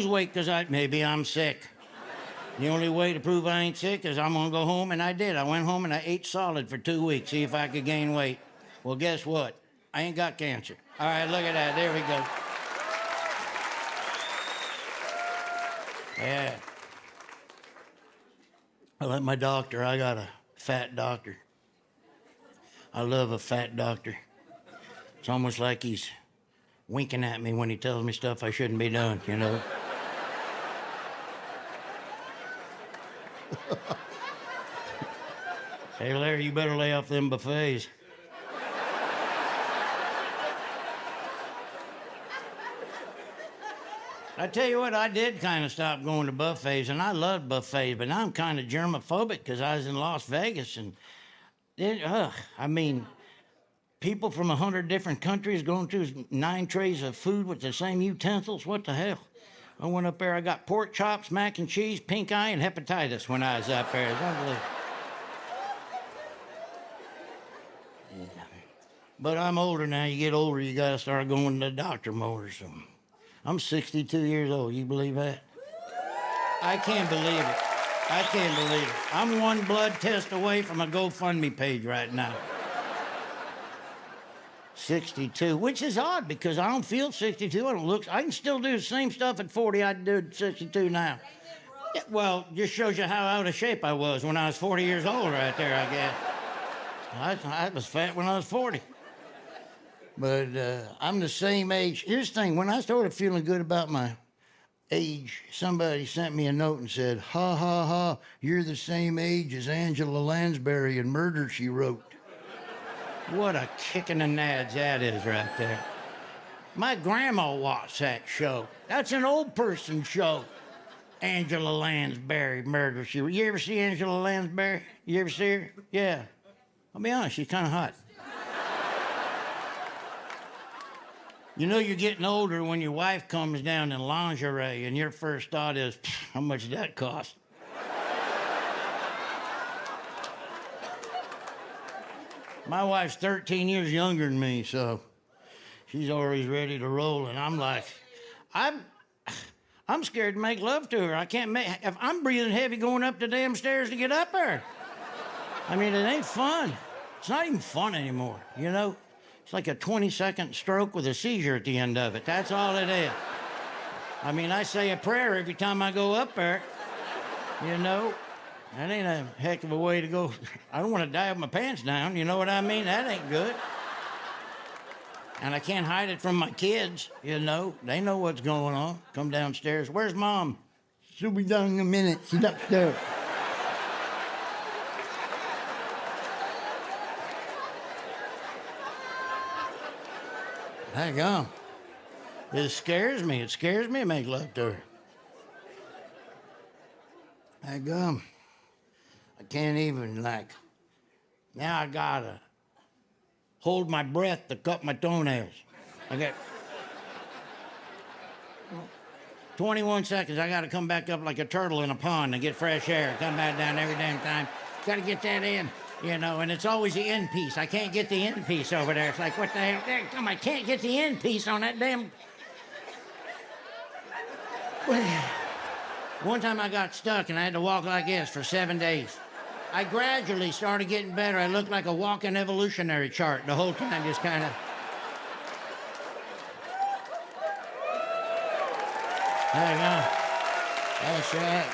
Wait, because maybe I'm sick. The only way to prove I ain't sick is I'm going to go home, and I did. I went home and I ate solid for 2 weeks, see if I could gain weight. Well, guess what? I ain't got cancer. All right, look at that. There we go. Yeah. I like my doctor. I got a fat doctor. I love a fat doctor. It's almost like he's winking at me when he tells me stuff I shouldn't be doing, you know? Hey, Larry, you better lay off them buffets. I tell you what, I did kind of stop going to buffets, and I loved buffets, but now I'm kind of germophobic because I was in Las Vegas, and people from 100 different countries going through 9 trays of food with the same utensils. What the hell? I went up there, I got pork chops, mac and cheese, pink eye, and hepatitis when I was up there. It's unbelievable. Yeah. But I'm older now. You get older, you got to start going to the doctor more or something. I'm 62 years old. You believe that? I can't believe it. I can't believe it. I'm one blood test away from a GoFundMe page right now. 62, which is odd because I don't feel 62. I don't look. I can still do the same stuff at 40 I do at 62 now. Yeah, well, just shows you how out of shape I was when I was 40 years old right there, I guess. I was fat when I was 40. But I'm the same age. Here's the thing. When I started feeling good about my age, somebody sent me a note and said, ha, ha, ha, you're the same age as Angela Lansbury in Murder, She Wrote. What a kick in the nads that is right there. My grandma watched that show. That's an old person show. Angela Lansbury, Murder, She Wrote. You ever see Angela Lansbury? You ever see her? Yeah. I'll be honest, she's kind of hot. You know you're getting older when your wife comes down in lingerie and your first thought is, how much did that cost? My wife's 13 years younger than me, so she's always ready to roll, and I'm like, I'm scared to make love to her. I can't make, if I'm breathing heavy going up the damn stairs to get up there. I mean, it ain't fun. It's not even fun anymore, you know? It's like a 20-second stroke with a seizure at the end of it. That's all it is. I mean, I say a prayer every time I go up there, you know? That ain't a heck of a way to go. I don't want to die with my pants down, you know what I mean? That ain't good. And I can't hide it from my kids, you know? They know what's going on. Come downstairs. Where's Mom? She'll be done in a minute. She's upstairs. Hang on. It scares me. It scares me to make love to her. Hang on. I can't even, now I gotta hold my breath to cut my toenails. I got 21 seconds. I gotta come back up like a turtle in a pond and get fresh air. Come back down every damn time. Gotta get that in. You know, and it's always the end piece. I can't get the end piece over there. It's like, what the hell? Come, I can't get the end piece on that damn... One time I got stuck and I had to walk like this for 7 days. I gradually started getting better. I looked like a walking evolutionary chart the whole time, just kind of... There you go. That's right.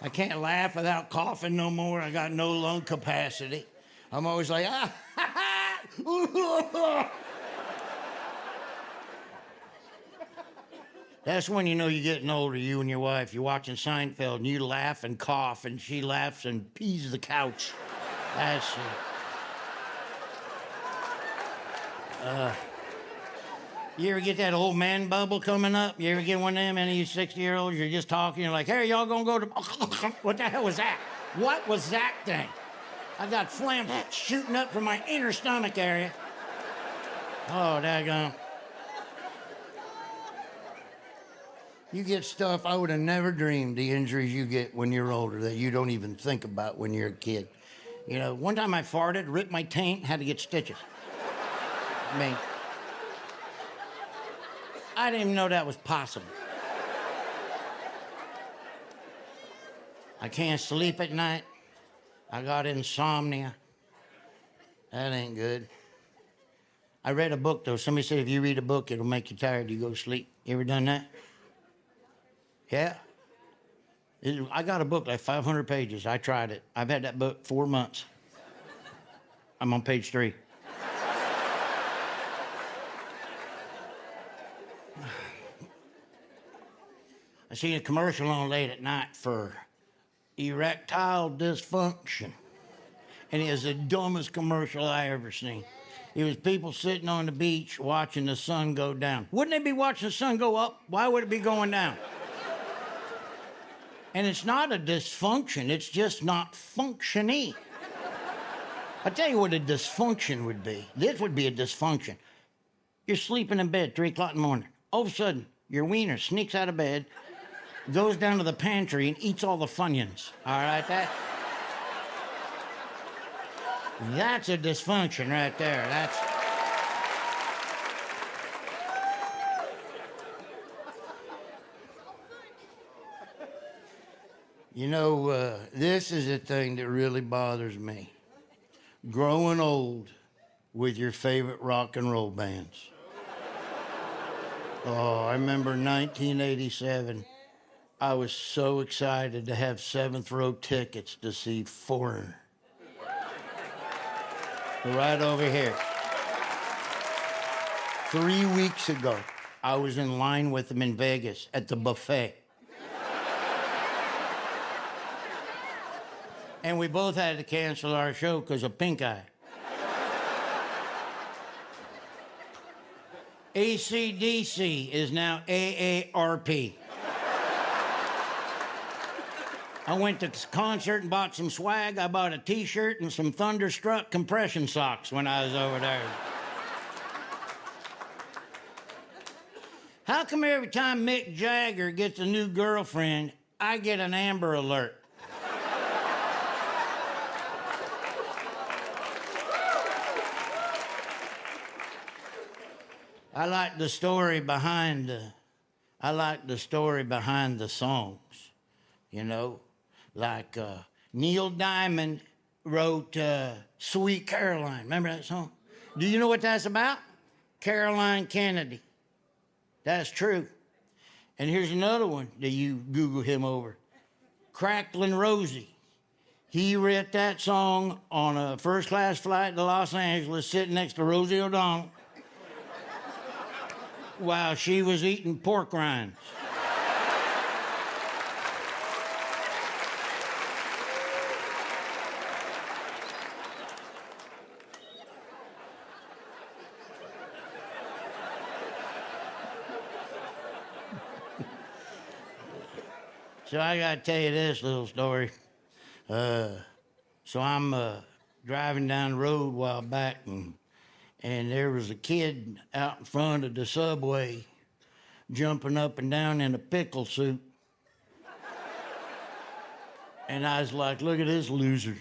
I can't laugh without coughing no more. I got no lung capacity. I'm always like, That's when you know you're getting older, you and your wife. You're watching Seinfeld, and you laugh and cough, and she laughs and pees the couch. That's it. You ever get that old man bubble coming up? You ever get one of them, any of you 60-year-olds, you're just talking, you're like, hey, y'all gonna go to... What the hell was that? What was that thing? I got phlegm shooting up from my inner stomach area. Oh, daggone. You get stuff I would have never dreamed, the injuries you get when you're older that you don't even think about when you're a kid. You know, one time I farted, ripped my taint, had to get stitches. I mean... I didn't even know that was possible. I can't sleep at night. I got insomnia. That ain't good. I read a book, though. Somebody said if you read a book, it'll make you tired. You go to sleep. You ever done that? Yeah. I got a book like 500 pages. I tried it. I've had that book 4 months. I'm on page 3. I seen a commercial on late at night for erectile dysfunction. And it was the dumbest commercial I ever seen. It was people sitting on the beach watching the sun go down. Wouldn't they be watching the sun go up? Why would it be going down? And it's not a dysfunction, it's just not functioning. I'll tell you what a dysfunction would be. This would be a dysfunction. You're sleeping in bed, 3 o'clock in the morning. All of a sudden, your wiener sneaks out of bed, goes down to the pantry and eats all the Funyuns. All right, that's a dysfunction right there. That's... You know, this is the thing that really bothers me. Growing old with your favorite rock and roll bands. Oh, I remember 1987. I was so excited to have 7th row tickets to see Foreigner. Right over here. 3 weeks ago, I was in line with them in Vegas at the buffet. And we both had to cancel our show because of pink eye. AC/DC is now AARP. I went to the concert and bought some swag. I bought a T-shirt and some Thunderstruck compression socks when I was over there. How come every time Mick Jagger gets a new girlfriend, I get an Amber Alert? I like the story behind the songs, you know? Like Neil Diamond wrote Sweet Caroline. Remember that song? Do you know what that's about? Caroline Kennedy. That's true. And here's another one that you Google him over. Cracklin' Rosie. He wrote that song on a first-class flight to Los Angeles sitting next to Rosie O'Donnell while she was eating pork rinds. So I gotta tell you this little story. So I'm driving down the road a while back, and there was a kid out in front of the subway jumping up and down in a pickle suit. And I was like, look at this loser.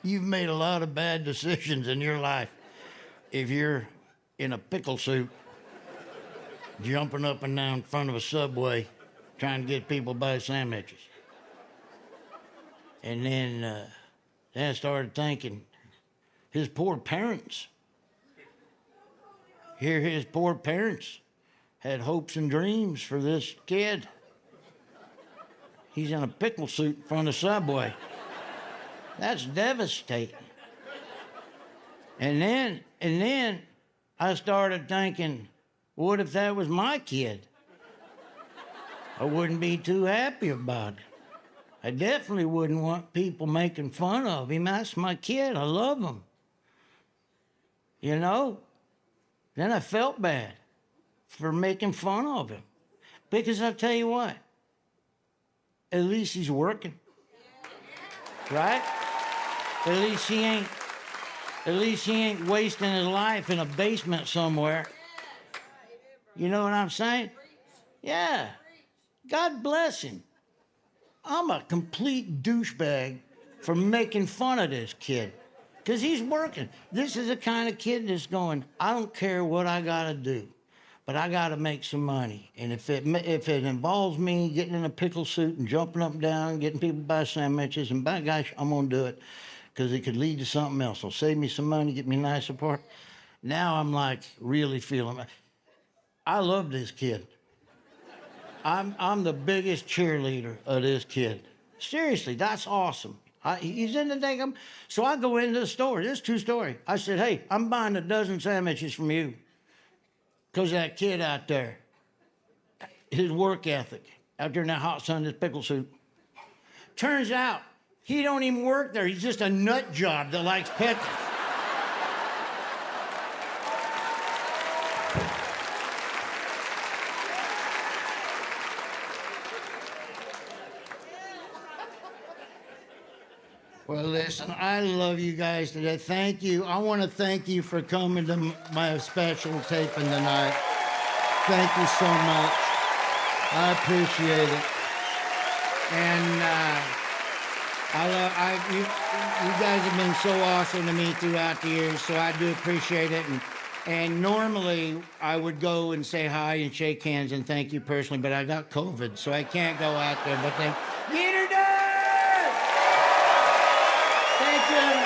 You've made a lot of bad decisions in your life if you're in a pickle suit jumping up and down in front of a subway trying to get people to buy sandwiches. And then I started thinking, his poor parents. His poor parents had hopes and dreams for this kid. He's in a pickle suit in front of Subway. That's devastating. And then I started thinking, what if that was my kid? I wouldn't be too happy about it. I definitely wouldn't want people making fun of him. That's my kid. I love him. You know? Then I felt bad for making fun of him. Because I'll tell you what, at least he's working. Right? At least he ain't wasting his life in a basement somewhere. You know what I'm saying? Yeah. God bless him. I'm a complete douchebag for making fun of this kid. Because he's working. This is the kind of kid that's going, I don't care what I got to do. but I got to make some money. And if it involves me getting in a pickle suit and jumping up and down, getting people to buy sandwiches, and by gosh, I'm going to do it because it could lead to something else. It'll save me some money, get me a nice apartment. Now I'm like really feeling it. I love this kid. I'm the biggest cheerleader of this kid. Seriously, that's awesome. He's in the thing. So I go into the store. This is true story. I said, hey, I'm buying a dozen sandwiches from you. Because that kid out there, his work ethic, out there in that hot sun, this pickle suit. Turns out, he don't even work there. He's just a nut job that likes pickles. Well, listen, I love you guys today. Thank you. I want to thank you for coming to my special taping tonight. Thank you so much. I appreciate it. And you guys have been so awesome to me throughout the years, so I do appreciate it. And normally I would go and say hi and shake hands and thank you personally, but I got COVID, so I can't go out there. But then, get her done! Thank you.